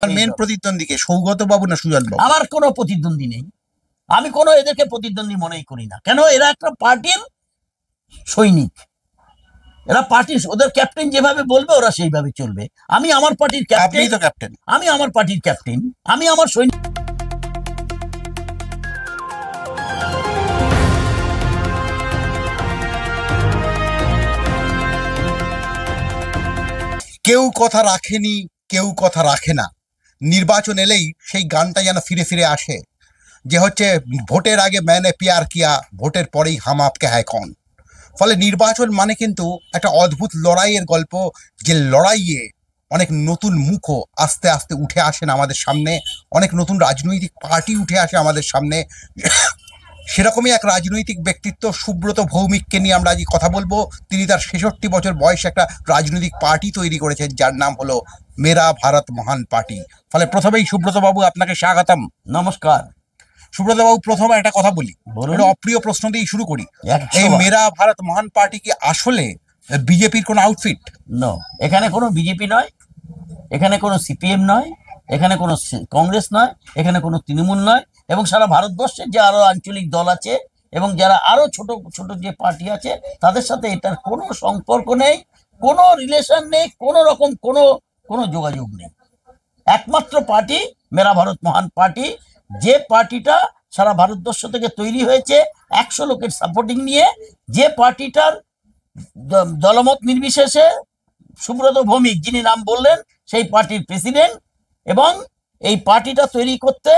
আপনার মেন প্রতিদ্বন্দ্বীকে সৌগত বাবু না সুজন বাবু? আমার কোনো প্রতিদ্বন্দ্বী নেই, আমি কোনো এদেরকে প্রতিদ্বন্দ্বী মনেই করি না। কেন? এরা একটা পার্টির সৈনিক, এরা পার্টির, ওদের ক্যাপ্টেন যেভাবে বলবে ওরা সেইভাবে চলবে। আমি আমার পার্টির ক্যাপ্টেন, আমি আমার পার্টির ক্যাপ্টেন, আমি আমার সৈনিক। কেউ কথা রাখেনি, কেউ কথা রাখে না। নির্বাচন এলেই সেই গানটা যেন ফিরে ফিরে আসে, যে হচ্ছে ভোটের আগে मैंने प्यार किया, ভোটের পরেই हम आपके हैं कौन। ফলে নির্বাচন মানে কিন্তু একটা অদ্ভুত লড়াইয়ের গল্প, যে লড়াইয়ে অনেক নতুন মুখও আস্তে আস্তে উঠে আসেন আমাদের সামনে, অনেক নতুন রাজনৈতিক পার্টি উঠে আসে আমাদের সামনে। সেরকমই এক রাজনৈতিক ব্যক্তিত্ব সুব্রত ভৌমিককে নিয়ে আমরা আজ কথা বলবো। তিনি তার 66 বছর বয়সে একটা রাজনৈতিক পার্টি তৈরি করেছেন, যার নাম হলো মেরা ভারত মহান পার্টি। ফলে প্রথমেই সুব্রত বাবু আপনাকে স্বাগতম। নমস্কার। সুব্রত বাবু, প্রথমে একটা কথা বলি, একটা অপ্রিয় প্রশ্ন দিয়েই শুরু করি। এই মেরা ভারত মহান পার্টি কি আসলে বিজেপির কোনো আউটফিট? নো, এখানে কোনো বিজেপি নয়, এখানে কোনো সিপিএম নয়, এখানে কোনো কংগ্রেস নয়, এখানে কোনো তৃণমূল নয়, এবং সারা ভারতবর্ষের যে আরো আঞ্চলিক দল আছে এবং যারা আরো ছোট ছোট যে পার্টি আছে তাদের সাথে এটার কোনো সম্পর্ক নেই, কোনো রিলেশন নেই, কোনো রকম কোনো যোগাযোগ নেই। একমাত্র পার্টি মেরা ভারত মহান পার্টি, যে পার্টিটা সারা ভারতবর্ষ থেকে তৈরি হয়েছে 100 লোকের সাপোর্টিং নিয়ে, যে পার্টিটার দলমত নির্বিশেষে সুব্রত ভৌমিক যিনি নাম বললেন সেই পার্টির প্রেসিডেন্ট। এবং এই পার্টিটা তৈরি করতে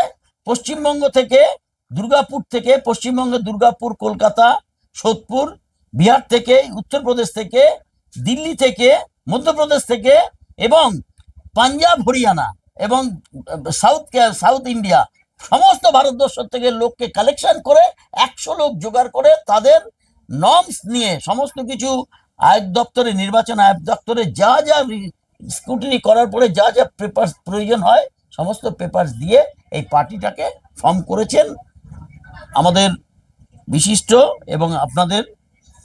পশ্চিমবঙ্গ থেকে, দুর্গাপুর থেকে, পশ্চিমবঙ্গের দুর্গাপুর, কলকাতা, সোদপুর, বিহার থেকে, উত্তরপ্রদেশ থেকে, দিল্লি থেকে, মধ্যপ্রদেশ থেকে এবং পাঞ্জাব, হরিয়ানা এবং সাউথ ইন্ডিয়া, সমস্ত ভারতবর্ষ থেকে লোককে কালেকশন করে 100 লোক জোগাড় করে তাদের নর্মস নিয়ে সমস্ত কিছু আয়ুক্ত দপ্তরে, নির্বাচন আয়ুক্ত দপ্তরে যা যা স্ক্রুটিনি করার পরে যা যা পেপারস প্রয়োজন হয় সমস্ত পেপারস দিয়ে এই পার্টিটাকে ফর্ম করেছেন আমাদের বিশিষ্ট এবং আপনাদের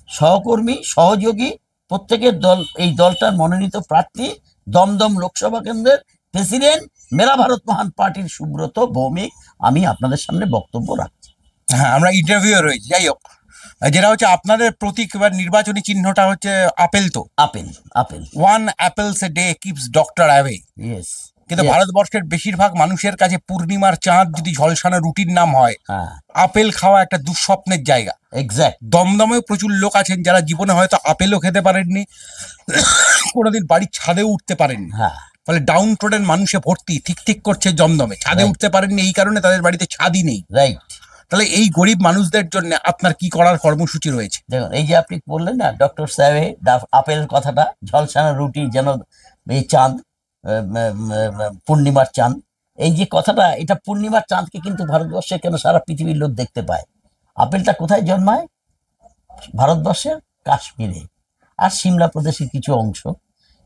সহকর্মী, সহযোগী প্রত্যেকের দল। এই দলটার মনোনীত প্রার্থী দমদম লোকসভা কেন্দ্রের প্রেসিডেন্ট মেরা ভারত মহান পার্টির সুব্রত ভৌমিক। আমি আপনাদের সামনে বক্তব্য রাখছি। হ্যাঁ, আমরা ইন্টারভিউ রয়েছি। যাই হোক, যেটা হচ্ছে আপনাদের প্রতীক বা নির্বাচনী চিহ্নটা হচ্ছে আপেল। তো apple, one apples a day keeps doctor away. Yes. কিন্তু ভারতবর্ষের বেশিরভাগ মানুষের কাছে পূর্ণিমার চাঁদ যদি ঝলসানো রুটির নাম হয়, আপেল খাওয়া একটা দুঃস্বপ্নের জায়গা। এক্স্যাক্ট। দমদমেও প্রচুর লোক আছেন যারা জীবনে হয়তো আপেলও খেতে পারেননি, কোনোদিন বাড়ির ছাদেও উঠতে পারেননি। ফলে ডাউন টোডেন মানুষে ভর্তি, ঠিক করছে দমদমে, ছাদে উঠতে পারেননি এই কারণে তাদের বাড়িতে ছাদই নেই। রাইট। তাহলে এই গরিব মানুষদের জন্য আপনার কি করার কর্মসূচি রয়েছে? দেখুন, এই যে আপনি বললেন না ডক্টর সাহেব আপেল কথাটা, ঝলসানো রুটি যেন এই চাঁদ, পূর্ণিমার চাঁদ, এই যে কথাটা, এটা পূর্ণিমার চাঁদকে কিন্তু ভারতবর্ষে কেন সারা পৃথিবীর লোক দেখতে পায়। আপেলটা কোথায় জন্মায়? ভারতবর্ষের কাশ্মীরে আর সিমলা প্রদেশের কিছু অংশ।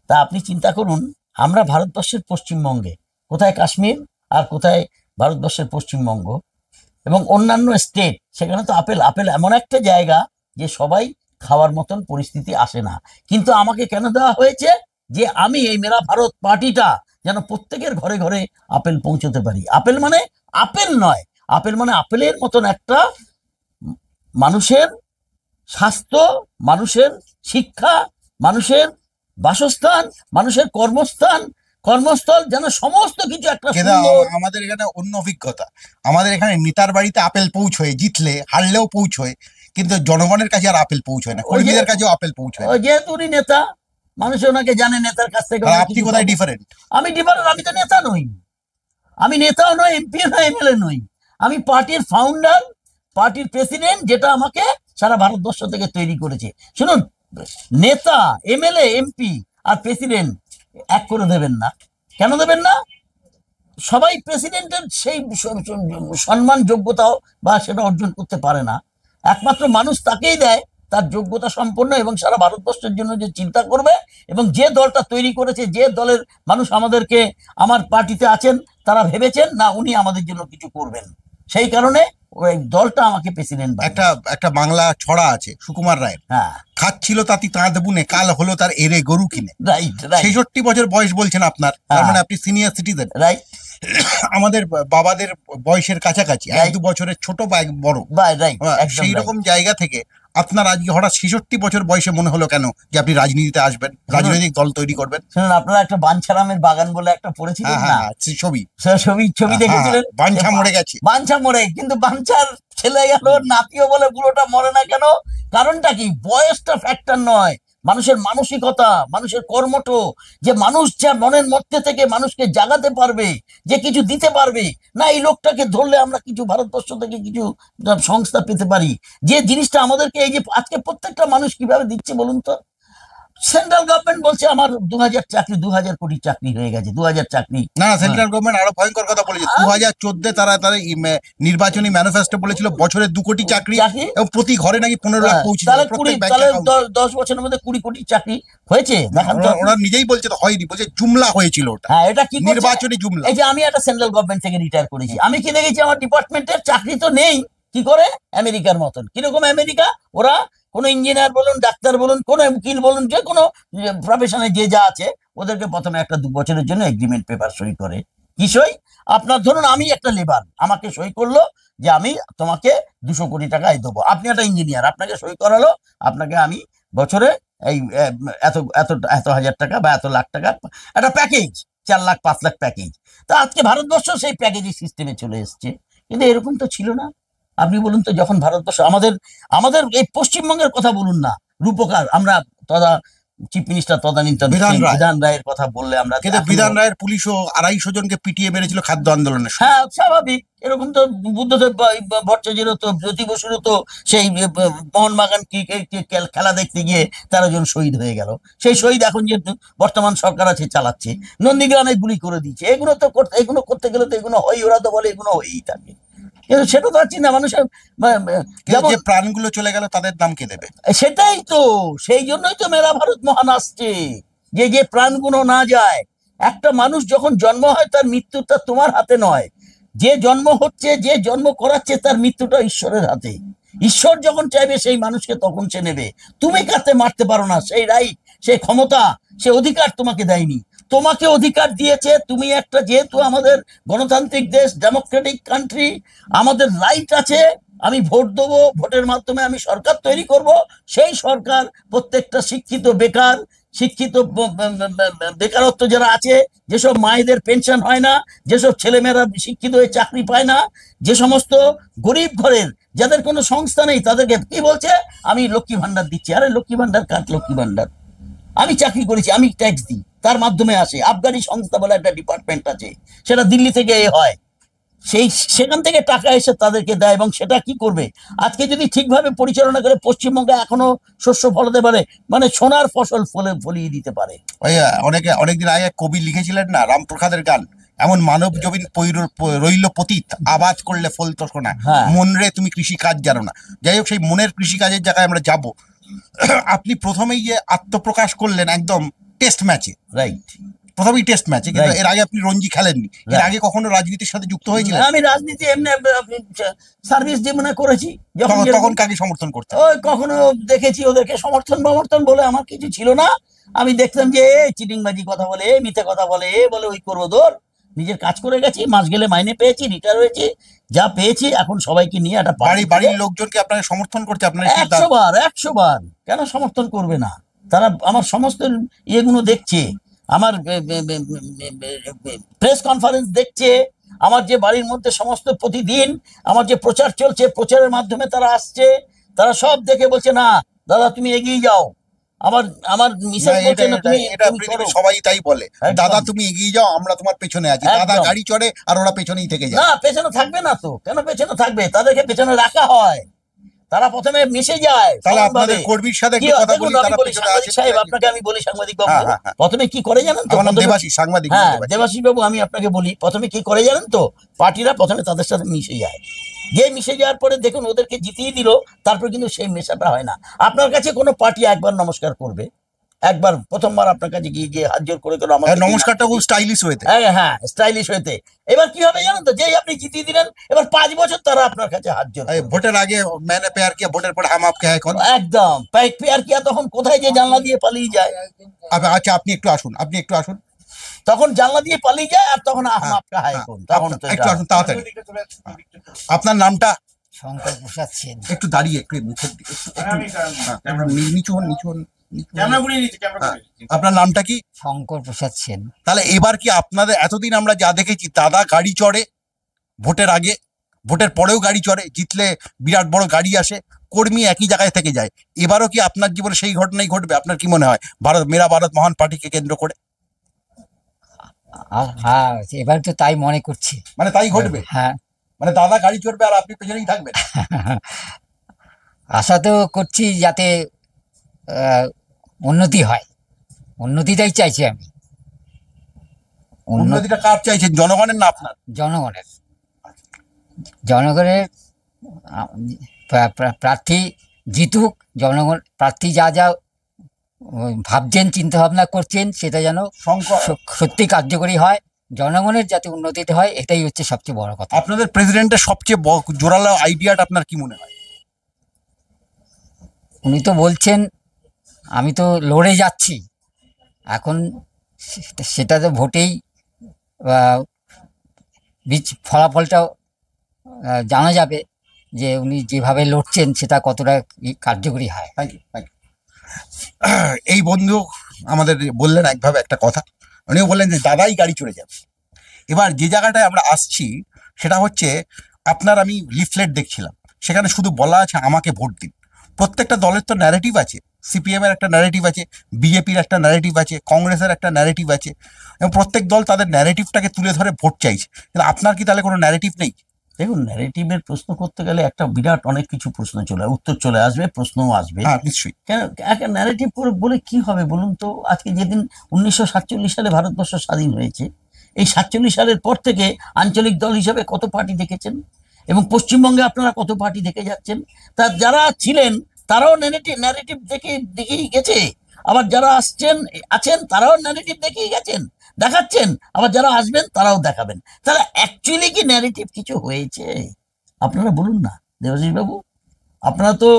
তা আপনি চিন্তা করুন, আমরা ভারতবর্ষের পশ্চিমবঙ্গে, কোথায় কাশ্মীর আর কোথায় ভারতবর্ষের পশ্চিমবঙ্গ এবং অন্যান্য স্টেট, সেখানে তো আপেল এমন একটা জায়গা যে সবাই খাওয়ার মতন পরিস্থিতি আসে না। কিন্তু আমাকে কেন দেওয়া হয়েছে? যে আমি এই মেরা ভারত পার্টিটা যেন প্রত্যেকের ঘরে ঘরে আপেল পৌঁছতে পারি। আপেল মানে আপেল নয়, আপেল মানে আপেলের মতন একটা মানুষের স্বাস্থ্য, মানুষের শিক্ষা, মানুষের বাসস্থান, মানুষের কর্মস্থল যেন সমস্ত কিছু একটা। আমাদের এখানে অন্য অভিজ্ঞতা, আমাদের এখানে নেতার বাড়িতে আপেল পৌঁছয়, জিতলে হারলেও পৌঁছয়, কিন্তু জনগণের কাছে আর আপেল পৌঁছয় না, কর্মীদের কাছেও আপেল পৌঁছয়। যেহেতু উনি নেতা, মানুষ ওনাকে জানে নেতার কাছ থেকে। আপনি কোথায় ডিফারেন্ট? আমি ডিফারেন্ট, আমি তো নেতা নই, আমি নেতাও নয়, এমপি নয়, এমএলএ নই, আমি পার্টির ফাউন্ডার, পার্টির প্রেসিডেন্ট, যেটা আমাকে সারা ভারতবর্ষ থেকে তৈরি করেছে। শুনুন, নেতা, এমএলএ, এমপি আর প্রেসিডেন্ট এক করে দেবেন না। কেন দেবেন না? সবাই প্রেসিডেন্টের সেই সম্মান, যোগ্যতাও বা সেটা অর্জন করতে পারে না। একমাত্র মানুষ তাকেই দেয় তার যোগ্যতা সম্পন্ন এবং সারা ভারতবর্ষের জন্য যে চিন্তা করবে, এবং যে দলটা তৈরি করেছে, যে দলের মানুষ আমাদেরকে, আমার পার্টিতে আছেন, তারা ভেবেছেন না উনি আমাদের জন্য কিছু করবেন। সেই কারণে ওই দলটা আমাকে প্রেসিডেন্ট একটা একটা বাংলা ছড়া আছে সুকুমার রায়ের, হ্যাঁ খাচ্ছিল তাঁতি তাঁত বুনে, কাল হলো তার এরে গরু কিনে। রাইট রাইট 66 বছর বয়স বলছেন আপনার, তার মানে আপনি সিনিয়র সিটিজেন। রাইট আমাদের বাবাদের বয়সের কাছাকাছি, এক দু বছরের ছোট বা এক বড়, রাইট সেই রকম জায়গা থেকে আপনার আজকে হঠাৎ 66 বছর বয়সে মনে হলো কেন যে আপনি রাজনীতিতে আসবেন, রাজনৈতিক দল তৈরি করবেন? শুনুন, আপনারা একটা বাঞ্ছারামের বাগান বলে একটা পড়েছিলেন না ছবি, ছবি দেখেছিলেন? বাঞ্ছা মরে গেছে, বাঞ্ছা মরে, কিন্তু বাঞ্ছার ছেলে গেল, নাতিও বলে বুড়োটা মরে না কেন? কারণটা কি? বয়সটা ফ্যাক্টর নয়, মানুষের মানসিকতা, মানুষের কর্মঠ, যে মানুষ যা মনের মধ্যে থেকে মানুষকে জাগাতে পারবে, যে কিছু দিতে পারবে না, এই লোকটাকে ধরলে আমরা কিছু ভারতবর্ষ থেকে কিছু সংস্থা পেতে পারি। যে জিনিসটা আমাদেরকে, এই যে আজকে প্রত্যেকটা মানুষ কিভাবে দিচ্ছে বলুন তো? সেন্ট্রাল গভর্নমেন্ট বলছে আমার 2000 চাকরি, 2000 কোটি চাকরি হয়ে গেছে, 2000 চাকরি। না, সেন্ট্রাল গভর্নমেন্ট আরো ভয়ঙ্কর কথা বলেছে। 2014 তারা নির্বাচনী ম্যানিফেস্টো বলেছিল বছরে 2 কোটি চাকরি, এবং প্রতি ঘরে নাকি 15 লাখ পৌঁছে যাবে। তাহলে 10 বছরের মধ্যে 20 কোটি চাকরি হয়েছে দেখান তো। ওরা নিজেই বলছে তো হয়নি, বলছে জুমলা হয়েছিল ওটা। হ্যাঁ, এটা কি নির্বাচনী জুমলা? এই যে আমি একটা সেন্ট্রাল গভর্নমেন্ট থেকে রিটায়ার করেছি, আমি কি দেখেছি আমার ডিপার্টমেন্টের চাকরি তো নেই। কি করে? আমেরিকার মতন। কিরকম আমেরিকা? ওরা কোনো ইঞ্জিনিয়ার বলুন, ডাক্তার বলুন, কোনো উকিল বলুন, যে কোনো প্রফেশনে যে যা আছে, ওদেরকে প্রথমে একটা 2 বছরের জন্য এগ্রিমেন্ট পেপার সই করে। কি সই? আপনার ধরুন আমি একটা লেবার, আমাকে সই করলো যে আমি তোমাকে 200 কোটি টাকা দেবো। আপনি একটা ইঞ্জিনিয়ার, আপনাকে সই করালো, আপনাকে আমি বছরে এই এত এত এত হাজার টাকা বা এত লাখ টাকা একটা প্যাকেজ, 4 লাখ 5 লাখ প্যাকেজ। তা আজকে ভারতবর্ষ সেই প্যাকেজি সিস্টেমে চলে এসছে, কিন্তু এরকম তো ছিল না। আপনি বলুন তো, যখন ভারতবর্ষ, আমাদের এই পশ্চিমবঙ্গের কথা বলুন না, রূপকার, আমরা চিফ মিনিস্টার তদানীন্তন বিধান রায়ের কথা বললে আমরা, কিন্তু বিধান রায়ের পুলিশও 250 জনকে পিটিয়ে মেরেছিল খাদ্য আন্দোলনের সময়। হ্যাঁ, স্বাভাবিক। এরকম তো বুদ্ধদেব ভট্টাচার্যেরও তো, জ্যোতি বসুরও তো সেই মোহনবাগান খেলা দেখতে গিয়ে 13 জন শহীদ হয়ে গেল। সেই শহীদ এখন যে বর্তমান সরকার আছে চালাচ্ছে, নন্দীগ্রামে গুলি করে দিচ্ছে। এগুলো করতে গেলে তো এগুলো হয়, ওরা তো বলে এগুলো হয়েই থাকে, কিন্তু সেটা তো হচ্ছে না। মানুষের যে প্রাণগুলো চলে গেল তাদের নাম কে দেবে? সেটাই তো, সেই জন্যই তো মেরা ভারত মহান আসছে, যে প্রাণগুলো না যায়। একটা মানুষ যখন জন্ম হয়, তার মৃত্যুটা তোমার হাতে নয়। যে জন্ম হচ্ছে, যে জন্ম করাচ্ছে, তার মৃত্যুটা ঈশ্বরের হাতে। ঈশ্বর যখন চাইবে সেই মানুষকে তখন সে নেবে। তুমি কাতে মারতে পারো না, সেই রাইট, সেই ক্ষমতা, সে অধিকার তোমাকে দেয়নি। তোমাকে অধিকার দিয়েছে। তুমি একটা, যেহেতু আমাদের গণতান্ত্রিক দেশ, ডেমোক্রেটিক কান্ট্রি, আমাদের রাইট আছে। আমি ভোট দেবো, ভোটের মাধ্যমে আমি সরকার তৈরি করব। সেই সরকার প্রত্যেকটা শিক্ষিত বেকার, শিক্ষিত বেকারত্ব যারা আছে, যেসব মায়েদের পেনশন হয় না, যেসব ছেলেমেয়েরা শিক্ষিত হয়ে চাকরি পায় না, যে সমস্ত গরিব ঘরের যাদের কোনো সংস্থা নেই, তাদেরকে কি বলছে? আমি লক্ষ্মী ভান্ডার দিচ্ছি। আরে লক্ষ্মী ভান্ডার কার? লক্ষ্মী ভান্ডার আমি চাকরি করেছি, আমি ট্যাক্স দিই, তার মাধ্যমে আসে। আবগারি সংস্থা বলে একটা ডিপার্টমেন্ট আছে, সেটা দিল্লি থেকে হয়, সেখান থেকে টাকা এসে তাদেরকে দেয়। এবং সেটা কি করবে? আজকে যদি ঠিকভাবে পরিচালনা করে, পশ্চিমবঙ্গে এখনো শস্য ফলাতে পারে, মানে সোনার ফসল ফলিয়ে দিতে পারে। অনেকদিন আগে কবি লিখেছিলেন না, রামপ্রসাদের গান, এমন মানব জমিন রইল পতিত, আবাদ করলে ফল তো শোনা, মন রে তুমি কৃষি কাজ জানো না। যাই হোক, সেই মনের কৃষি কাজের জায়গায় আমরা যাব। আপনি প্রথমেই যে আত্মপ্রকাশ করলেন একদম টেস্ট ম্যাচে, রাইট, প্রথমেই টেস্ট ম্যাচে, কিন্তু এর আগে আপনি রঞ্জি খেলেননি। এর আগে কখনো রাজনীতির সাথে যুক্ত হয়েছিলেন? আমি রাজনীতি এমনি সার্ভিস জীবনে করেছি। তখন কাকে সমর্থন করতেন? ওই কখনো দেখেছি ওদেরকে সমর্থন বলে আমার কিছু ছিল না। আমি দেখতাম যে চিটিংবাজি কথা বলে, মিথ্যে কথা বলে, ওই করবো দৌড়। নিজের কাজ করে গেছি, মাস গেলে মাইনে পেয়েছি, রিটায়ার হয়েছি, যা পেয়েছি এখন সবাইকে নিয়ে একটা বাড়ির লোকজনকে আপনাকে সমর্থন করছে? আপনার 100 বার কেন সমর্থন করবে না? তারা আমার সমস্ত ইয়েগুলো দেখছে, আমার প্রেস কনফারেন্স দেখছে, আমার যে বাড়ির মধ্যে সমস্ত প্রতিদিন আমার যে প্রচার চলছে, প্রচারের মাধ্যমে তারা আসছে, তারা সব দেখে বলছে, না দাদা তুমি এগিয়ে যাও। আমার মিসেস বলছে না, তুমি সবাই তাই বলে, দাদা তুমি এগিয়ে যাও, আমরা তোমার পেছনে আছি। দাদা গাড়ি চড়ে আর ওরা পেছনেই থেকে যায়। না, পেছনে থাকবে না তো, কেন পেছনে থাকবে? তাদেরকে পেছনে রাখা হয়, তারা প্রথমে মিশে যায়। তাহলে আপনাদের কর্মীর সাথে একটু কথা বলি। সাহেব, আপনাকে আমি বলি, সাংবাদিক বাবু, প্রথমে কি করে জানেন তো? দেবাশিস সাংবাদিক। হ্যাঁ, দেবাশিস বাবু, আমি আপনাকে বলি, প্রথমে কি করে জানেন তো? পার্টিরা প্রথমে তাদের সাথে মিশে যায়। যে মিশে যাওয়ার পরে দেখুন ওদেরকে জিতিয়ে দিল, তারপর কিন্তু সেই মেশাটা হয় না। আপনার কাছে কোনো পার্টি একবার নমস্কার করবে, একবার প্রথমবার আপনার কাছে গিয়ে হাত জোর করে করে আমাকে নমস্কারটা খুব স্টাইলিশ হয়েছে। হ্যাঁ স্টাইলিশ হয়েছে। এবার কি হবে জানেন তো, যেই আপনি জিতিয়ে দিলেন এবার 5 বছর তারা আপনার কাছে হাত জোর করবে। ভোটের আগে मैंने प्यार किया, ভোটের পরে हम आपके हैं कौन। একদম পেয়ার কিয়া তখন কোথায় যে জানলা দিয়ে পালিয়ে যায়। আচ্ছা আপনি একটু আসুন, তখন জানলা দিয়ে পালিয়ে যায়, আর তখন আহম আপকা হায় কোন, তখন তো একটু আসুন তাড়াতাড়ি। আপনার নামটা? শঙ্কর প্রসাদ সেন। একটু দাঁড়িয়ে একটু মুখের দিকে নিচু হন। আপনার নামটা কি? শঙ্কর প্রসাদ সেন। তাহলে এবার কি আপনাদের এতদিন আমরা যা দেখেছি, দাদা গাড়ি চড়ে ভোটের আগে, ভোটের পরেও গাড়ি চড়ে, জিতলে বিরাট বড় গাড়ি আসে, কর্মী একই জায়গায় থেকে যায়, এবারও কি আপনার জীবনে সেই ঘটনাই ঘটবে? আপনার কি মনে হয় মেরা ভারত মহান পার্টিকে কেন্দ্র করে? হ্যাঁ, এবার তো তাই মনে করছি। মানে তাই ঘটবে? হ্যাঁ, মানে দাদা গাড়ি চড়বে আর আপনি পেছনেই থাকবেন? আশা তো করছি যাতে উন্নতি হয়, উন্নতিটাই চাইছি আমি। উন্নতিটা কার চাইছেন, জনগণের না আপনার? জনগণের। জনগণের প্রার্থী জিতুক, জনগণ প্রার্থী যা যা ভাবছেন, চিন্তা ভাবনা করছেন, সেটা যেন সত্যি কার্যকরী হয়, জনগণের যাতে উন্নতিতে হয়, এটাই হচ্ছে সবচেয়ে বড় কথা। আপনাদের প্রেসিডেন্টের সবচেয়ে জোরালো আইডিয়াটা আপনার কি মনে হয়? উনি তো বলছেন আমি তো লড়ে যাচ্ছি, এখন সেটা তো ভোটেই ফলাফলটা জানা যাবে যে উনি যেভাবে লড়ছেন সেটা কতটা কার্যকরী হয়। Thank you. এই বন্ধু আমাদের বললেন একভাবে একটা কথা, উনিও বললেন যে দাদাই গাড়ি চড়ে যাবে। এবার যে জায়গাটায় আমরা আসছি সেটা হচ্ছে, আপনার আমি লিফলেট দেখছিলাম, সেখানে শুধু বলা আছে আমাকে ভোট দিন। প্রত্যেকটা দলের তো ন্যারেটিভ আছে, সিপিএম এর একটা ন্যারেটিভ আছে, বিজেপির একটা ন্যারেটিভ আছে, কংগ্রেসের একটা ন্যারেটিভ আছে, এবং প্রত্যেক দল তাদের ন্যারেটিভটাকে তুলে ধরে ভোট চাইছে। কিন্তু আপনার কি তাহলে কোনো ন্যারেটিভ নেই? দেখুন, ন্যারেটিভের প্রশ্ন করতে গেলে একটা বিরাট অনেক কিছু প্রশ্ন উত্তর চলে আসবে, প্রশ্নও আসবে। হ্যাঁ নিশ্চয়ই। কেন একটা ন্যারেটিভ করে বলে কি হবে বলুন তো? আজকে যেদিন 1947 সালে ভারতবর্ষ স্বাধীন হয়েছে, এই 47 সালের পর থেকে আঞ্চলিক দল হিসাবে কত পার্টি দেখেছেন, এবং পশ্চিমবঙ্গে আপনারা কত পার্টি দেখে যাচ্ছেন। তা যারা ছিলেন তারাও ন্যারেটিভ দেখেই গেছে, আবার যারা আছেন তারাও ন্যারেটিভ দেখেই গেছেন, দেখাচ্ছেন, আবার যারা আসবেন তারাও দেখাবেন। তাহলে অ্যাকচুয়ালি কি ন্যারেটিভ কিছু হয়েছে? আপনারা বলুন না দেবাশিস বাবু। আপনারা তো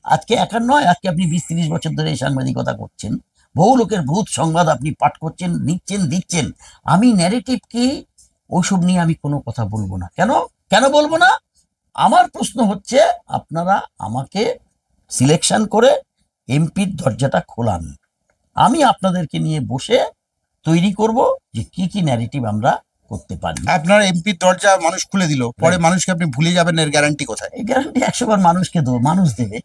আজকে একার নয়, আজকে আপনি 20-30 বছর ধরে এই সাংবাদিকতা করছেন, বহু লোকের ভূত সংবাদ আপনি পাঠ করছেন, দিচ্ছেন। আমি ন্যারেটিভ কি ওইসব নিয়ে আমি কোনো কথা বলবো না। কেন বলবো না? আমার প্রশ্ন হচ্ছে, আপনারা আমাকে সিলেকশন করে এমপির দরজাটা খোলান, আমি আপনাদেরকে নিয়ে বসে তৈরি করব যে কি ন্যারেটিভ আমরা করতে পারি। আপনার এমপির দরজা মানুষ খুলে দিল, পরে মানুষকে আপনি ভুলে যাবেন, এর গ্যারান্টি কোথায়? এই গ্যারান্টি 100 বার মানুষ দেবে,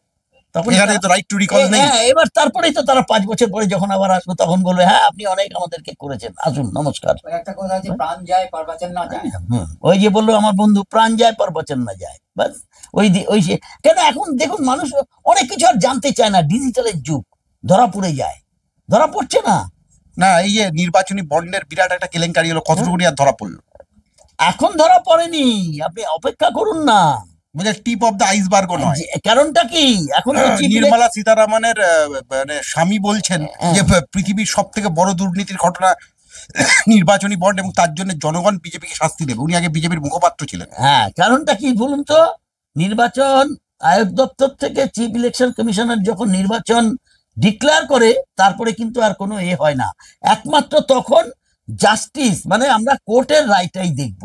তখন এখানে তো রাইট টু রিকল নেই। এবার তারপরেই তো তারা 5 বছর পরে যখন আবার আসবে তখন বলবে হ্যাঁ আপনি অনেক আমাদেরকে করেছেন, আসুন নমস্কার। একটা কথা আছে, প্রাণ যায় পরবচন না যায়। ওই যে বললো আমার বন্ধু, প্রাণ যায় পরবচন না যায়, বাস ওই কেন এখন দেখুন মানুষ অনেক কিছু আর জানতে চায় না, ডিজিটালের যুগ, ধরা পড়ে যায়, ধরা পড়ছে না। এই যে নির্বাচনী বন্ডের বিরাট একটা কেলেঙ্কারি হলো, কতটুকু আর ধরা পড়লো? এখন ধরা পড়েনি, আপনি অপেক্ষা করুন না, টিপ অফ দ্য আইসবার্গ নয়। কারণটা কি, এখন নির্মলা সীতারামনের মানে স্বামী বলছেন যে পৃথিবীর সব থেকে বড় দুর্নীতির ঘটনা নির্বাচনী বন্ড, এবং তার জন্য জনগণ বিজেপিকে শাস্তি দেবে। উনি আগে বিজেপির মুখপাত্র ছিলেন। হ্যাঁ, কারণটা কি বলুন তো? নির্বাচন আয়োগ দপ্তর থেকে চিফ ইলেকশন কমিশনার যখন নির্বাচন ডিক্লেয়ার করে, তারপরে কিন্তু আর কোনো হয় না, একমাত্র তখন জাস্টিস মানে আমরা কোর্টের রায়টাই দেখব,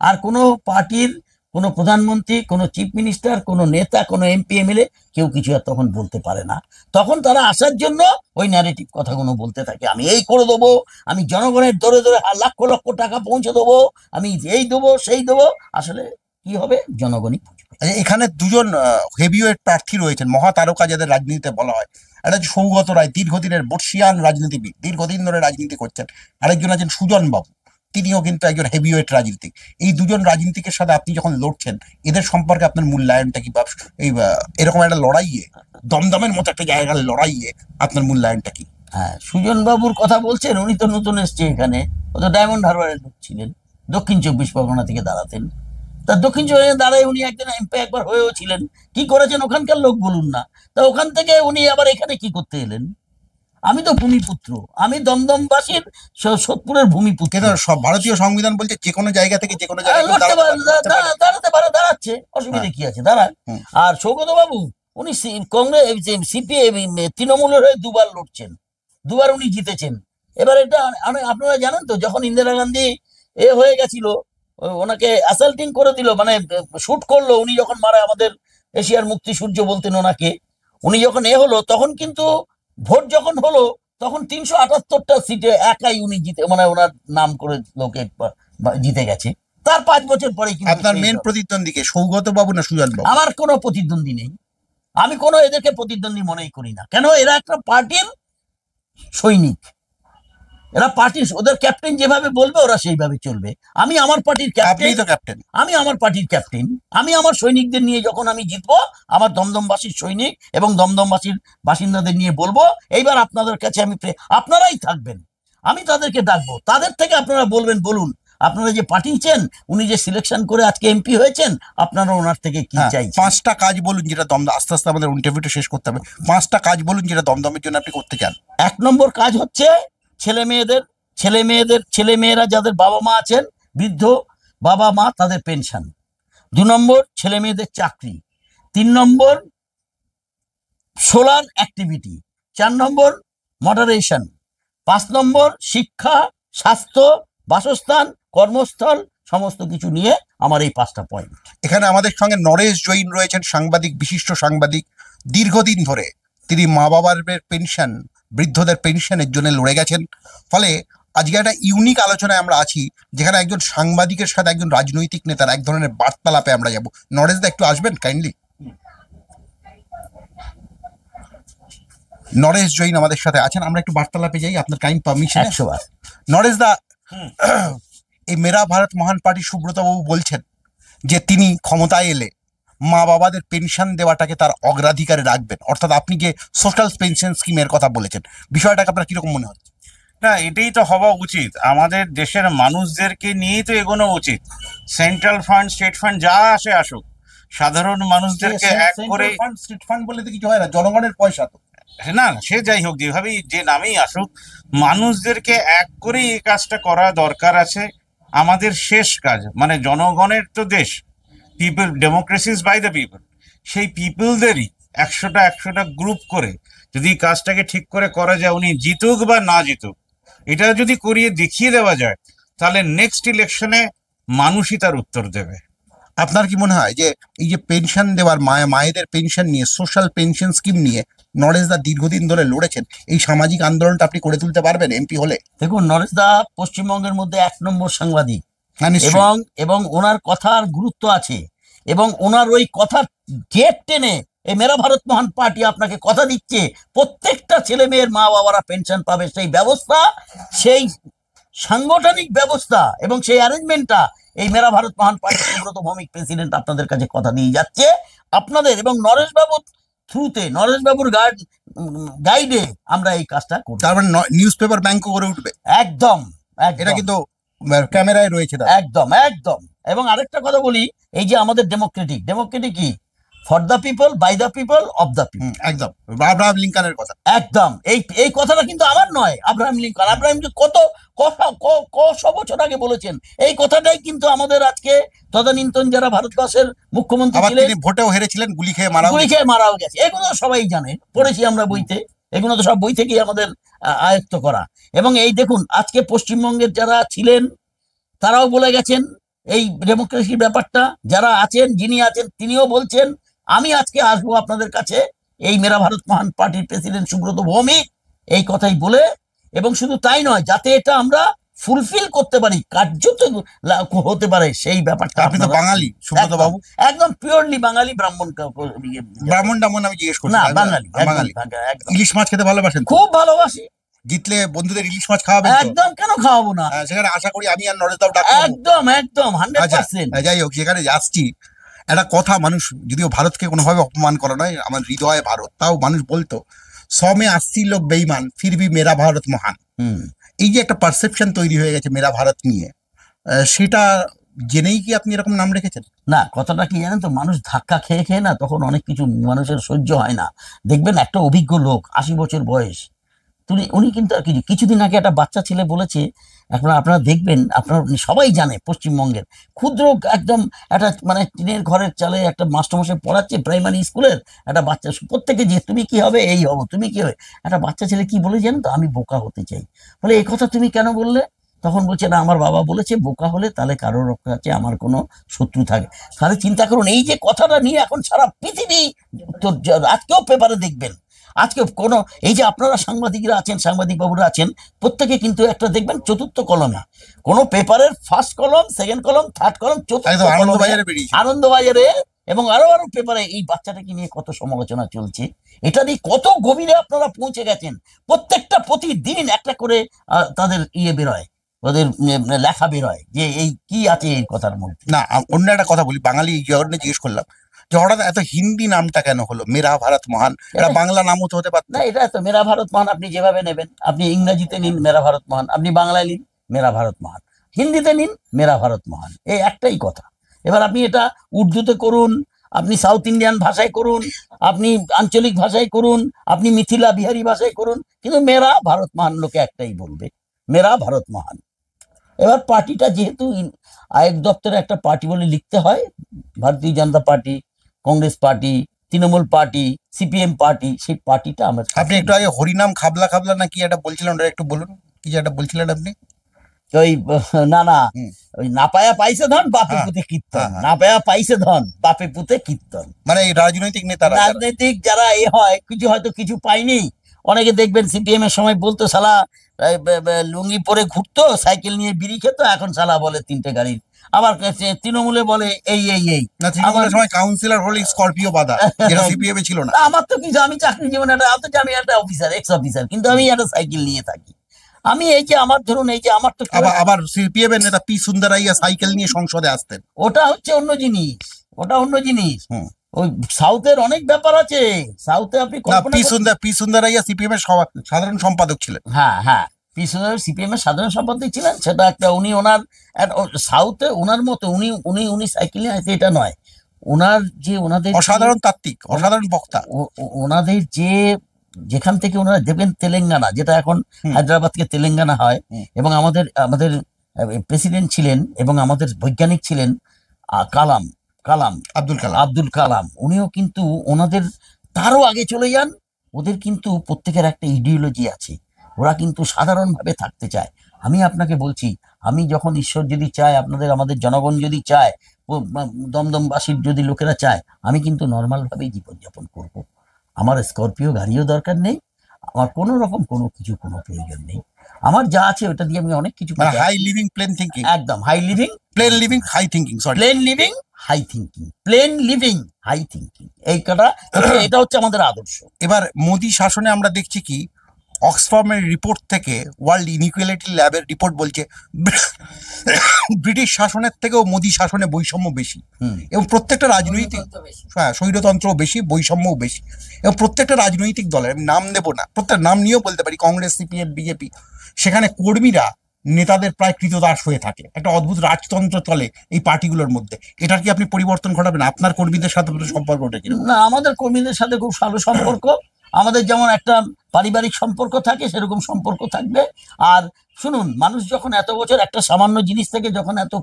আর কোনো পার্টির কোনো প্রধানমন্ত্রী, কোনো চিফ মিনিস্টার, কোনো নেতা, কোনো এমপি এমএলএ কেউ কিছু আর তখন বলতে পারে না। তখন তারা আসার জন্য ওই ন্যারেটিভ কথাগুলো বলতে থাকে, আমি এই করে দেবো, আমি জনগণের দরে লক্ষ লক্ষ টাকা পৌঁছে দেবো, আমি এই দেবো সেই দেবো। আসলে কি হবে, জনগণই বুঝবে। এখানে দুজন হেভিওয়েট প্রার্থী রয়েছেন, মহাতারকা যাদের রাজনীতিতে বলা হয়। একটা হচ্ছে সৌগত রায়, দীর্ঘদিনের বর্ষিয়ান রাজনীতিবিদ, দীর্ঘদিন ধরে রাজনীতি করছেন। আরেকজন আছেন সুজন বাবু, তিনিও কিন্তু একজন হেভিওয়েট রাজনীতিক। এই দুজন রাজনীতিকের সাথে আপনি যখন লড়ছেন, এদের সম্পর্কে আপনার মূল্যায়নটা কি? এই এরকম একটা লড়াইয়ে, দমদমের মতো একটা জায়গার লড়াইয়ে আপনার মূল্যায়নটা কি? হ্যাঁ, সুজন বাবুর কথা বলছেন, উনি তো নতুন এসছে এখানে, ও তো ডায়মন্ড হারবারের লোক ছিলেন, দক্ষিণ 24 পরগনা থেকে দাঁড়াতেন। তা দক্ষিণ 24 দাঁড়ায় উনি একজন এমপি একবার হয়েও ছিলেন, কি করেছেন ওখানকার লোক বলুন না। তা ওখান থেকে উনি আবার এখানে কি করতে এলেন? আমি তো ভূমিপুত্র, আমি দমদমবাসীর সোদপুরের ভূমিপুত্র। কিন্তু সব ভারতীয় সংবিধান বলছে যে কোনো জায়গা থেকে যে কোনো জায়গায় লড়তে দাঁড়াতে পারে, পারে। দাঁড়াতে পারে, দাঁড়াচ্ছে, অসুবিধা কি আছে, দাঁড়ান। হুম। আর সৌগত বাবু উনি কংগ্রেস সিপিএম তৃণমূলের হয়ে দুবার লড়ছেন, দুবার উনি জিতেছেন। এবার এটা আপনারা জানেন তো, যখন ইন্দিরা গান্ধী হয়ে গেছিল, ওনাকে অ্যাসাল্টিং করে দিল, মানে শুট করলো, উনি যখন মারা, আমাদের এশিয়ার মুক্তি সূর্য বলতেন ওনাকে, উনি যখন হলো, তখন কিন্তু ভোট যখন হলো, তখন 378টা সিটে একাই উনি জিতে, মানে ওনার নাম করে লোকে জিতে গেছে। তার 5 বছর পরে আপনার মেন প্রতিদ্বন্দ্বীকে সৌগত বাবু না সুজন বাবু? আমার কোনো প্রতিদ্বন্দ্বী নেই, আমি কোনো এদেরকে প্রতিদ্বন্দ্বী মনেই করি না। কেন? এরা একটা পার্টির সৈনিক, এরা পার্টির, ওদের ক্যাপ্টেন যেভাবে বলবে ওরা সেইভাবে চলবে। আমি আমার পার্টির ক্যাপ্টেন, আমি আমার পার্টির ক্যাপ্টেন, আমি আমার সৈনিকদের নিয়ে যখন আমি জিতবো, আমার দমদমবাসীর সৈনিক এবং দমদমবাসীর বাসিন্দাদের নিয়ে বলবো, এইবার আপনাদের কাছে আমি আপনারাই থাকবেন, আমি তাদেরকে ডাকবো, তাদের থেকে আপনারা বলবেন, বলুন আপনারা যে পাঠিয়েছেন, উনি যে সিলেকশন করে আজকে এমপি হয়েছেন, আপনারা ওনার থেকে কি চাইছেন। 5টা কাজ বলুন যেটা দমদম, আস্তে আস্তে আমাদের ইন্টারভিউটা শেষ করতে হবে, 5টা কাজ বলুন যেটা দমদমের জন্য আপনি করতে চান। 1 নম্বর কাজ হচ্ছে ছেলেমেয়েরা যাদের বাবা মা আছেন, বৃদ্ধ বাবা মা, তাদের পেনশন। 2 নম্বর ছেলে মেয়েদের চাকরি। 3 নম্বর সোলার অ্যাক্টিভিটি। 4 নম্বর মডারেশন। 5 নম্বর শিক্ষা, স্বাস্থ্য, বাসস্থান, কর্মস্থল, সমস্ত কিছু নিয়ে আমার এই 5টা পয়েন্ট। এখানে আমাদের সঙ্গে নরেশ জৈন রয়েছেন, সাংবাদিক, বিশিষ্ট সাংবাদিক, দীর্ঘদিন ধরে তিনি মা বাবার পেনশন, বৃদ্ধদের পেনশনের জন্য লড়ে গেছেন। ফলে আজকে একটা ইউনিক আলোচনায় আমরা আছি, যেখানে একজন সাংবাদিকের সাথে একজন রাজনৈতিক নেতার এক ধরনের বার্তালাপে আমরা যাব। নরেশ দা একটু আসবেন কাইন্ডলি। নরেশ জৈন আমাদের সাথে আছেন, আমরা একটু বার্তালাপে যাই আপনার কাইন্ড পারমিশন। নরেশ দা, এই মেরা ভারত মহান পার্টি সুব্রত বাবু বলছেন যে তিনি ক্ষমতায় এলে মা বাবাদের পেনশন দেওয়াটাকে তার অগ্রাধিকারে রাখবেন, অর্থাৎ আপনি যে সোশ্যাল পেনশন স্কিমের কথা বলেছেন, বিষয়টাকে আপনার কিরকম মনে হচ্ছে? না, এটাই তো হওয়া উচিত, আমাদের দেশের মানুষদেরকে নিয়েই তো এগোনো উচিত। সেন্ট্রাল ফান্ড, স্টেট ফান্ড যা আসে আসুক, সাধারণ মানুষদেরকে এক করে, স্টেট ফান্ড বলে তো কিছু হয় না, জনগণের পয়সা তো। না সে যাই হোক, যেভাবেই যে নামেই আসুক, মানুষদেরকে এক করে এই কাজটা করা দরকার আছে। আমাদের শেষ কাজ, মানে জনগণের তো দেশ, people, democracy is by the people, সেই পিপলদেরই 100টা গ্রুপ করে যদি কাজটাকে ঠিক করে করা যায়, উনি জিতুক বা না জিতুক, এটা যদি করিয়ে দেখিয়ে দেওয়া যায়, তাহলে নেক্সট ইলেকশনে মানুষই তার উত্তর দেবে। আপনার কি মনে হয় যে এই যে পেনশন দেওয়ার, মায়েদের পেনশন নিয়ে, সোশ্যাল পেনশন স্কিম নিয়ে নরেশ দা দীর্ঘদিন ধরে লড়েছেন, এই সামাজিক আন্দোলনটা আপনি করে তুলতে পারবেন এমপি হলে? দেখুন, নরেশ দা পশ্চিমবঙ্গের মধ্যে 1 নম্বর সাংবাদিক, এবং এবং ওনার কথার গুরুত্ব আছে, এবং ওনার ওই কথার জেট টেনে এই মেরা ভারত মহান পার্টি আপনাকে কথা দিচ্ছে প্রত্যেকটা ছেলে মেয়ের মা বাবারা পেনশন পাবে, সেই ব্যবস্থা, সেই সাংগঠনিক ব্যবস্থা এবং সেই অ্যারেঞ্জমেন্টটা এই মেরা ভারত মহান পার্টি সুব্রত ভৌমিক প্রেসিডেন্ট আপনাদের কাছে কথা দিয়ে যাচ্ছে। আপনাদের এবং নরেশ বাবুর থ্রুতে, নরেশ বাবুর গাইডে আমরা এই কাজটা করব। তারপর নিউজ পেপার ব্যাংকও করে উঠবে। একদম, এটা কিন্তু ক্যামেরায় রয়েছে। একদম একদম। এবং আরেকটা কথা বলি, এই যে আমাদের ডেমোক্রেটিক কি, for the people, by the people, of the people, একদম আব্রাহাম লিঙ্কনের কথা। একদম এই কথাটা কিন্তু আমার নয়, আব্রাহাম লিঙ্কন কত বছর আগে বলেছেন। এই কথাটাই কিন্তু আমাদের আজকে তদানীন্তন যারা ভারতবর্ষের মুখ্যমন্ত্রী ছিলেন, তিনি ভোটেও হেরেছিলেন, গুলি খেয়ে মারাও গেছে। এগুলো সবাই জানে, পড়েছি আমরা বইতে, এগুলো তো সব বই থেকেই আমাদের আয়ত্ত করা। এবং এই দেখুন, আজকে পশ্চিমবঙ্গের যারা ছিলেন তারাও বলে গেছেন এই ডেমোক্রেসির ব্যাপারটা, যারা আছেন, যিনি আছেন তিনিও বলছেন। আমি আজকে আসবো আপনাদের কাছে এই মেরা ভারত মহান পার্টির প্রেসিডেন্ট সুব্রত ভৌমিক এই কথাই বলে, এবং শুধু তাই নয়, যাতে এটা আমরা ফুলফিল করতে পারি, কার্যত হতে পারে সেই ব্যাপারটা। আপনি তো বাঙালি সুব্রত বাবু, একদম পিওরলি বাঙালি, ব্রাহ্মণ আমি জিজ্ঞেস করছি। না, বাঙালি। ইলিশ মাছ খেতে ভালোবাসেন? খুব ভালোবাসি। জিতলে বন্ধুদের ইলিশ মাছ খাওয়াবেন? একদম, কেন খাওয়াবো না। সেখানে আশা করি আমি আর নরেশ দাও ডাকবো। একদম 100%। যাই হোক, যেখানে আসছি, একটা কথা, মানুষ যদিও ভারতকে কোনোভাবে অপমান করা নয়, আমার হৃদয়ে ভারত, তাও মানুষ বলতো 100 में 80 লোক বেঈমান, ফির ভি মেরা ভারত মহান। এই যে একটা পারসেপশন তৈরি হয়ে গেছে মেরা ভারত নিয়ে, সেটা জেনেই কি আপনি এরকম নাম রেখেছেন? না, কথাটা কি জানেন তো, মানুষ ধাক্কা খেয়ে তখন অনেক কিছু মানুষের সহ্য হয় না। দেখবেন একটা অভিজ্ঞ লোক, 80 বছর বয়স, উনি কিন্তু আর কিছুদিন আগে একটা বাচ্চা ছেলে বলেছে, আপনারা দেখবেন, আপনারা সবাই জানে পশ্চিমবঙ্গের ক্ষুদ্র একদম একটা মানে টিনের ঘরের চালে একটা মাস্টারমশাই পড়াচ্ছে প্রাইমারি স্কুলের, একটা বাচ্চা প্রত্যেকে যে তুমি কি হবে, এই হবো, তুমি কি হবে, একটা বাচ্চা ছেলে কি বলে জানো তো, আমি বোকা হতে চাই। বলে এই কথা তুমি কেন বললে? তখন বলছে না, আমার বাবা বলেছে বোকা হলে তাহলে কারোর কাছে আমার কোনো শত্রু থাকে। তাহলে চিন্তা করুন, এই যে কথাটা নিয়ে এখন সারা পৃথিবী, তো আজকেও পেপারে দেখবেন, আজকে কোনো এই যে আপনারা সাংবাদিকরা আছেন, সাংবাদিক বাবুরা আছেন, প্রত্যেকে কিন্তু একটা দেখবেন চতুর্থ কলমে, কোনো পেপারের ফার্স্ট কলম, সেকেন্ড কলম, থার্ড কলম, চতুর্থ একদম কলমে আনন্দবাজারে বেরিয়েছে। আনন্দবাজারে এবং আরো আরো পেপারে এই বাচ্চাটাকে নিয়ে কত সমালোচনা চলছে, এটা নিয়ে কত গভীরে আপনারা পৌঁছে গেছেন। প্রত্যেকটা প্রতিদিন একটা করে তাদের বেরোয়, ওদের লেখা বেরোয় যে এই কি আছে এই কথার মধ্যে। না, অন্য একটা কথা বলি, বাঙালি জগন্নাথ জিজ্ঞেস করলাম যে হঠাৎ এত হিন্দি নামটা কেন হলো, মেরা ভারত মহান, এটা বাংলা নামও তো হতে পারত না। এটা তো মেরা ভারত মহান আপনি যেভাবে নেবেন, আপনি ইংরেজিতে নিন মেরা ভারত মহান, আপনি বাংলায় নিন মেরা ভারত মহান, হিন্দিতে নিন মেরা ভারত মহান, এই একটাই কথা। এবার আপনি এটা উর্দুতে করুন, আপনি সাউথ ইন্ডিয়ান ভাষায় করুন, আপনি আঞ্চলিক ভাষায় করুন, আপনি মিথিলা বিহারি ভাষায় করুন, কিন্তু মেরা ভারত মহান লোকে একটাই বলবে, মেরা ভারত মহান। এবার পার্টিটা যেহেতু আয়েক দপ্তরে একটা পার্টি বলে লিখতে হয়, Bharatiya Janata party, Congress party, Trinamool party, CPM party, সেই পার্টিটা আমরা। আপনি একটু আগে হরিনাম খাবলা খাবলা না কি একটা বলছিলেন, ওটা একটু বলুন, কি যেটা বলছিলেন আপনি? ওই না ওই না পায়া পাইছে ধন বাপে পুঁতে কীর্তন, না পায়া পাইছে ধন বাপে পুঁতে কীর্তন, মানে এই রাজনৈতিক নেতারা, রাজনৈতিক যারা হয় কিছু হয়তো কিছু পাইনি। অনেকে দেখবেন সিপিএম এর সময় বলতো শালা লুঙ্গি পরে ঘুরতো, সাইকেল নিয়ে বিড়ি খেত, এখন শালা বলে 3টে গাড়ি। আবার তৃণমূলে বলে এই না, তৃণমূলের সময় কাউন্সিলর হলে স্করপিও বাধা, যেটা সিপিএম এ ছিল না। আমার তো কিছু, আমি চাকরি জীবনে অথচ আমি একটা অফিসার, এক্স অফিসার, কিন্তু আমি একটা সাইকেল নিয়ে থাকি। আমি এই যে আমার ধরুন এই যে আমার তো আবার সিপিএম এর নেতা পি সুন্দরাইয়া সাইকেল নিয়ে সংসদে আসতেন, ওটা হচ্ছে অন্য জিনিস, ওটা অন্য জিনিস। ওই সাউথের অনেক ব্যাপার আছে, সাউথে আপনি পি সুন্দরাইয়া সিপিএম এর সাধারণ সম্পাদক ছিলেন। হ্যাঁ পি সুন্দর সিপিএম এর সাধারণ সম্পাদক ছিলেন, সেটা একটা উনি ওনার সাউথে ওনার মতো উনি সাইকেল নিয়ে আসতে, এটা নয়, ওনার যে ওনাদের অসাধারণ তাত্ত্বিক, অসাধারণ বক্তা, ওনাদের যে যেখান থেকে ওনারা দেবেন তেলেঙ্গানা, যেটা এখন হায়দ্রাবাদ থেকে তেলেঙ্গানা হয়, এবং আমাদের প্রেসিডেন্ট ছিলেন এবং আমাদের বৈজ্ঞানিক ছিলেন আব্দুল কালাম। উনিও কিন্তু ওনাদের তারও আগে চলে যান। ওদের কিন্তু প্রত্যেকের একটা ইডিওলজি আছে, ওরা কিন্তু সাধারণভাবে থাকতে চায়। আমি আপনাকে বলছি, আমি যখন ঈশ্বর যদি চায়, আমাদের জনগণ যদি চায়, দমদমবাসীর যদি লোকেরা চায়, আমি কিন্তু নর্মালভাবেই জীবনযাপন করব। আমার স্করপিও গাড়িও দরকার নেই, আমার কোনো রকম কোনো প্রয়োজন নেই। আমার যা আছে ওটা দিয়ে আমি অনেক কিছু, হাই লিভিং প্লেন থিঙ্কিং, একদম high living plain living high thinking, plain living high thinking, plain living high thinking, এই কথা, এটা হচ্ছে আমাদের আদর্শ। এবার মোদি শাসনে আমরা দেখছি কি, অক্সফার্মের রিপোর্ট থেকে ওয়ার্ল্ড ইনইকুয়ালিটি ল্যাবের রিপোর্ট বলছে ব্রিটিশ শাসনের থেকেও মোদি শাসনে বৈষম্য বেশি, এবং প্রত্যেকটা রাজনৈতিক, স্বৈরতন্ত্র বেশি, বৈষম্যও বেশি, এবং প্রত্যেকটা রাজনৈতিক দলের, আমি নাম দেবো না, প্রত্যেক নাম নিয়েও বলতে পারি, কংগ্রেস, সিপিএম, বিজেপি, সেখানে কর্মীরা নেতাদের প্রায় কৃতদাস হয়ে থাকে, একটা অদ্ভুত রাজতন্ত্র চলে এই পার্টিগুলোর মধ্যে। এটার কি আপনি পরিবর্তন ঘটাবেন? আপনার কর্মীদের সাথে সম্পর্কটা কি? না, আমাদের কর্মীদের সাথে খুব ভালো সম্পর্ক, আমাদের যেমন একটা পারিবারিক সম্পর্ক থাকে সেরকম সম্পর্ক থাকবে। আর শুনুন, মানুষ যখন এত বছর একটা সামান্য জিনিস থেকে যখন এত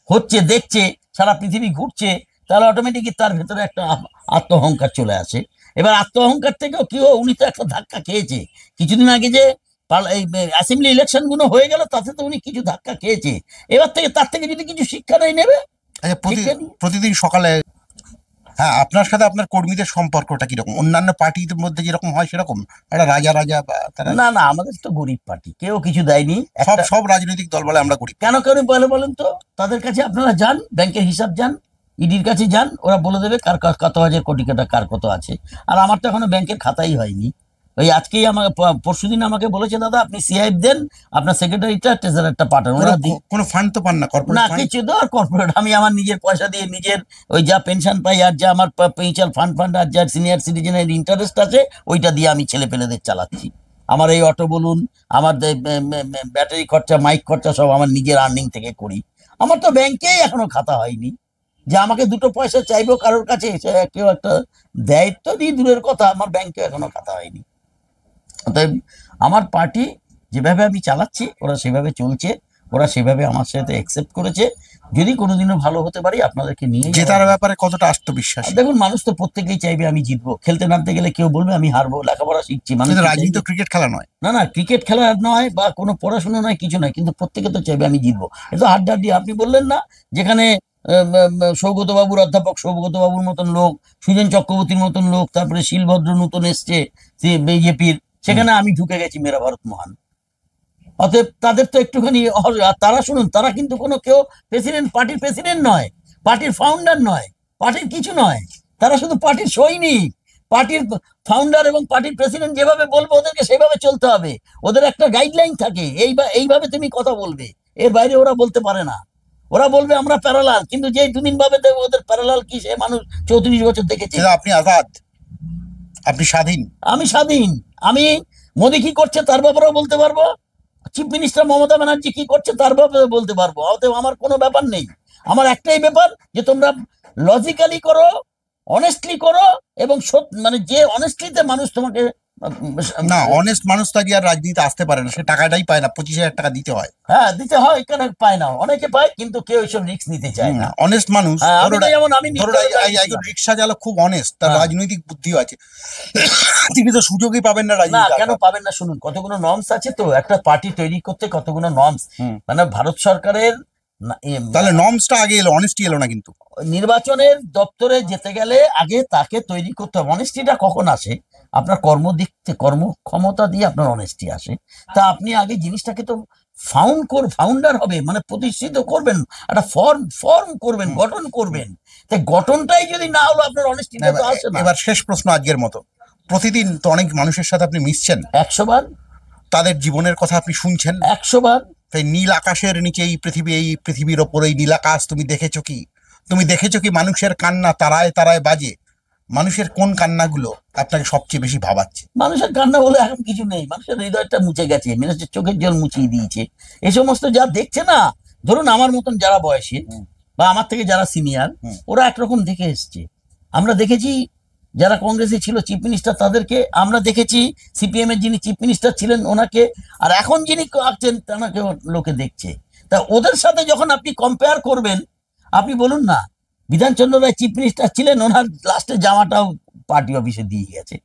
হচ্ছে দেখছে, সারা পৃথিবী ঘুরছে, তাহলে অটোমেটিকই তার ভেতরে একটা আত্ম অহংকার চলে আসে। এবার আত্ম অহংকার থেকেও কি উনি তো একটা ধাক্কা খেয়েছে কিছুদিন আগে, যে অ্যাসেম্বলি ইলেকশন গুলো হয়ে গেল, তাতে তো উনি কিছু ধাক্কা খেয়েছে। এবার থেকে তার থেকে যদি কিছু শিক্ষা নেবে। আচ্ছা, প্রতিদিন সকালে, হ্যাঁ, আপনার সাথে আপনার কর্মীদের সম্পর্কটা কিরকম? অন্যান্য পার্টির মধ্যে যেরকম হয় সেরকম একটা রাজা বা তারা? না, আমাদের তো গরিব পার্টি, কেউ কিছু দেয়নি। সব রাজনৈতিক দল বলে আমরা গরিব। কেন বলেন তো? তাদের কাছে আপনারা যান, ব্যাংকের হিসাব যান, ইডির কাছে যান, ওরা বলে দেবে কার কত হাজার কোটি টাকা কার কত আছে। আর আমার তো এখনো ব্যাংকের খাতাই হয়নি। ওই আজকেই আমাকে পরশুদিন আমাকে বলেছে, দাদা আপনি সিআইএফ দেন, আপনার সেক্রেটারিটা ট্রেজারারটা পাঠান। ওরা কোনো ফান্ড তো পান না, না কিছু তো। আর কর্পোরেট আমি আমার নিজের পয়সা দিয়ে, নিজের ওই যা পেনশন পাই, আর যা আমার পেনশন ফান্ড আর যা সিনিয়র সিটিজেনের ইন্টারেস্ট আছে, ওইটা দিয়ে আমি ছেলে পেলেদের চালাচ্ছি। আমার এই অটো বলুন, আমার ব্যাটারি খরচা, মাইক খরচা সব আমার নিজের আর্নিং থেকে করি। আমার তো ব্যাংকেই এখনো খাতা হয়নি, যে আমাকে দুটো পয়সা চাইবো কারোর কাছে, কেউ একটা দেয় তো দিয়ে দূরের কথা, আমার ব্যাংকে এখনো খাতা হয়নি। অতএব আমার পার্টি যেভাবে আমি চালাচ্ছি ওরা সেভাবে চলছে, ওরা সেভাবে আমার সাথে অ্যাকসেপ্ট করেছে। যদি কোনোদিনও ভালো হতে পারি আপনাদেরকে নিয়ে জেতার ব্যাপারে কতটা আত্মবিশ্বাস? দেখুন, মানুষ তো প্রত্যেকেই চাইবে আমি জিতবো। খেলতে নামতে গেলে কেউ বলবে আমি হারবো, লেখাপড়া শিখছি। মানুষ রাজনীতি ক্রিকেট খেলা নয়। না না, ক্রিকেট খেলা নয় বা কোনো পড়াশোনা নয়, কিছু নয়, কিন্তু প্রত্যেকে তো চাইবে আমি জিতবো। এটা হাড্ডাহাড্ডি। আপনি বললেন না যেখানে সৌগত বাবুর, অধ্যাপক সৌগত বাবুর মতন লোক, সুজন চক্রবর্তীর মতন লোক, তারপরে শিলভদ্র নতুন এসছে বিজেপির, সেখানে আমি ঢুকে গেছি মেরা ভারত মহান। অতএব তাদের তো একটুখানি, তারা শুনুন, তারা কিন্তু কোনো কেউ প্রেসিডেন্ট, পার্টির প্রেসিডেন্ট নয়, পার্টির ফাউন্ডার নয়, পার্টির কিছু নয়, তারা শুধু পার্টির সৈনিক। পার্টির ফাউন্ডার এবং পার্টির প্রেসিডেন্ট যেভাবে বলবে ওদেরকে সেভাবে চলতে হবে। ওদের একটা গাইডলাইন থাকে, এইভাবে তুমি কথা বলবে, এর বাইরে ওরা বলতে পারে না। ওরা বলবে আমরা প্যারালাল, কিন্তু যে দুদিন ভাবে দেখবে ওদের প্যারালাল কি সে মানুষ 34 বছর দেখেছে। আপনি আজাদ, আপনি স্বাধীন। আমি স্বাধীন। আমি মোদী কি করছে তার ব্যাপারেও বলতে পারবো, চিফ মিনিস্টার মমতা ব্যানার্জি কি করছে তার ব্যাপারে বলতে পারবো। অতএব আমার কোনো ব্যাপার নেই। আমার একটাই ব্যাপার যে তোমরা লজিক্যালি করো, অনেস্টলি করো, এবং মানে যে অনেস্টলিতে মানুষ তোমাকে না, অনেস্ট মানুষ তো আর রাজনীতিতে আসতে পারে না, সে টাকাটাই পায় না, 25,000 টাকা দিতে হয়। হ্যাঁ, দিতে হয়, কেন পায় না, অনেকে পায়, কিন্তু কেউ এইসব রিস্ক নিতে চায় না। অনেস্ট মানুষ, যেমন আমি একজন রিক্সা চালক খুব অনেস্ট, তার রাজনৈতিক বুদ্ধিও আছে, তিনি তো সুযোগই পাবেন না রাজনীতি। কেন পাবেন না? শুনুন, কতগুলো নর্মস আছে তো, একটা পার্টি তৈরি করতে কতগুলো নর্মস, মানে ভারত সরকারের। তাহলে নর্মসটা আগে এলো, অনেস্টি এলো না। কিন্তু নির্বাচনের দপ্তরে যেতে গেলে আগে তাকে তৈরি করতে হবে। অনেস্টিটা কখন আসে? আপনার কর্মক্ষমতা দিয়ে আপনার অনেস্টি আসে। তা আপনি আগে জিনিসটাকে তো ফাউন্ডার হবে, মানে প্রতিষ্ঠিত করবেন, একটা ফর্ম করবেন, গঠন করবেন। তাই গঠনটাই যদি না হলো আপনার অনেস্টিটা তো আসে না। এবার শেষ প্রশ্ন আজকের মতো। প্রতিদিন তো অনেক মানুষের সাথে আপনি মিশছেন, 100 বার তাদের জীবনের কথা আপনি শুনছেন, 100 বার। তাই নীল আকাশের নিচে এই পৃথিবীর ওপর এই নীল আকাশ তুমি দেখেছো কি? তুমি দেখেছো কি মানুষের কান্না তারায় তারায় বাজে? মানুষের কোন কান্নাগুলো আপনাকে সবচেয়ে বেশি ভাবাচ্ছে? মানুষের কান্না বলে এখন কিছু নেই, মানুষের হৃদয়টা মুছে গেছে, মানুষের চোখের জল মুছিয়ে দিয়েছে। এই সমস্ত যা দেখছে না, ধরুন আমার মতন যারা বয়সী বা আমার থেকে যারা সিনিয়র, ওরা একরকম দেখে এসছে। আমরা দেখেছি যারা কংগ্রেসে ছিল চিফ মিনিস্টার, তাদেরকে আমরা দেখেছি, সিপিএম এর যিনি চিফ মিনিস্টার ছিলেন ওনাকে, আর এখন যিনি আছেন তাকে লোকে দেখছে। তা ওদের সাথে যখন আপনি কম্পেয়ার করবেন, আপনি বলুন না, বিধানচন্দ্র রায় চিফ মিনিস্টার ছিলেন, ওনার লাস্টে জামাটাও পার্টি অফিসে দিয়ে গেছে।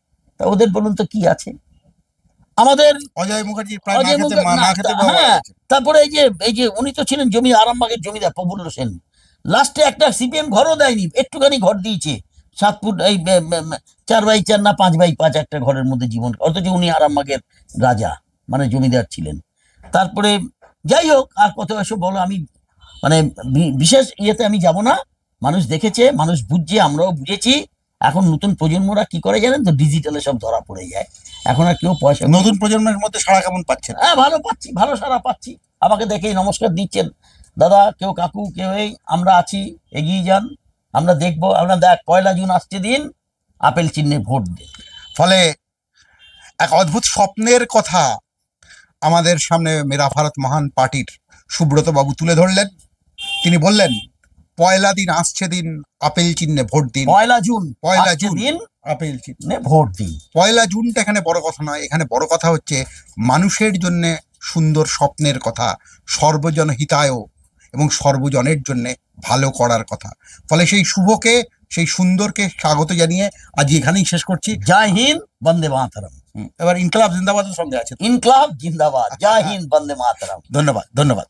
তা ওদের বলুন তো কি আছে? আমাদের অজয় মুখার্জি, হ্যাঁ, তারপরে এই যে উনি তো ছিলেন জমি, আরামবাগের জমিদার প্রফুল্ল সেন। লাস্টে একটা সিপিএম ঘরও দেয়নি, একটুখানি ঘর দিয়েছে, 7 ফুট, এই 4x4 না 5x5 একটা ঘরের মধ্যে জীবন, অথচ উনি আরামবাগের রাজা, মানে জমিদার ছিলেন। তারপরে যাই হোক, আর কত এসব বলো, আমি মানে বিশেষ ইয়েতে আমি যাব না। মানুষ দেখেছে, মানুষ বুঝছে, আমরাও বুঝেছি। এখন নতুন প্রজন্মরা কি করে জানেন তো, ডিজিটালে সব ধরা পড়ে যায়। এখন আর কেউ পয়সা, নতুন প্রজন্মের মধ্যে সাড়া কেমন পাচ্ছেন? হ্যাঁ, ভালো পাচ্ছি, ভালো সাড়া পাচ্ছি। আমাকে দেখেই নমস্কার দিচ্ছেন, দাদা, কেউ কাকু, কেউ এই, আমরা আছি, এগিয়ে যান, আমরা দেখবো। আমরা দেখ, 1 জুন আসছে দিন, আপেল চিহ্নে ভোট দিন। ফলে এক অদ্ভুত স্বপ্নের কথা আমাদের সামনে মেরা ভারত মহান পার্টির সুব্রত বাবু তুলে ধরলেন। তিনি বললেন, 1 দিন আসছে দিন, আপেল চিহ্নে ভোট দিন। 1 জুন দিন, আপেল চিহ্নে ভোট দিন। 1 জুনটা এখানে বড় কথা নয়, এখানে বড় কথা হচ্ছে মানুষের জন্য সুন্দর স্বপ্নের কথা, সর্বজন হিতায় এবং সর্বজনের জন্য ভালো করার কথা। ফলে সেই শুভকে, সেই সুন্দরকে স্বাগত জানিয়ে আজ এখানেই শেষ করছি। জয় হিন্দ, বন্দে মাতরম। এবার ইনকলাব জিন্দাবাদের সঙ্গে আছে। ইনকলাব জিন্দাবাদ, জয় হিন্দ, বন্দে মাতরম। ধন্যবাদ, ধন্যবাদ।